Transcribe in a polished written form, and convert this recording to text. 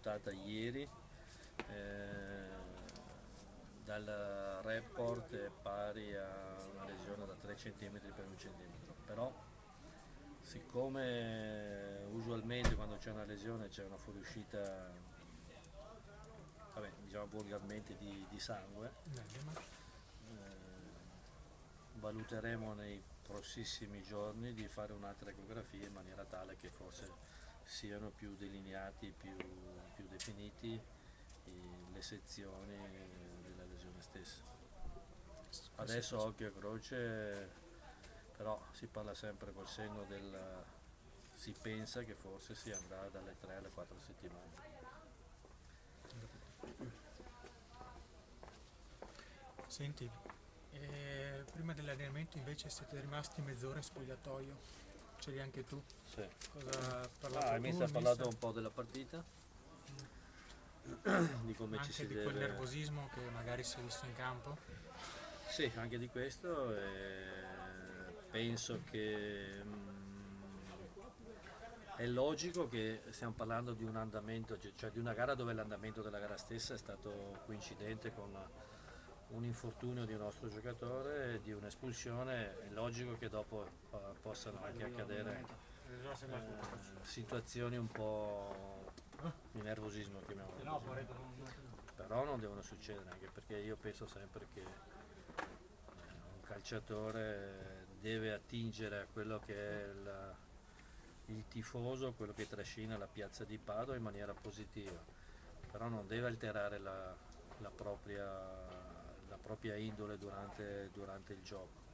valutata ieri, dal report è pari a una lesione da 3 cm per 1 cm, però siccome usualmente quando c'è una lesione c'è una fuoriuscita, vabbè, diciamo volgarmente di sangue, valuteremo nei prossimi giorni di fare un'altra ecografia in maniera tale che forse siano più delineati, più definiti le sezioni della lesione stessa. Adesso occhio a croce, però si parla sempre col senno si pensa che forse si andrà dalle 3 alle 4 settimane. Senti, prima dell'allenamento invece siete rimasti mezz'ora in spogliatoio, c'eri anche tu? Sì. Cosa ha parlato Il tu? mister ha parlato un po' della partita, di come ci Anche si di quel deve... nervosismo che magari si è visto in campo? Sì, anche di questo, penso che è logico che stiamo parlando di un andamento, cioè di una gara dove l'andamento della gara stessa è stato coincidente con un infortunio di un nostro giocatore e di un'espulsione. È logico che dopo possano anche accadere situazioni un po' di nervosismo, chiamiamolo così. Però non devono succedere, anche perché io penso sempre che un calciatore deve attingere a quello che è il tifoso, quello che trascina la piazza di Padova in maniera positiva, però non deve alterare la propria indole durante il gioco.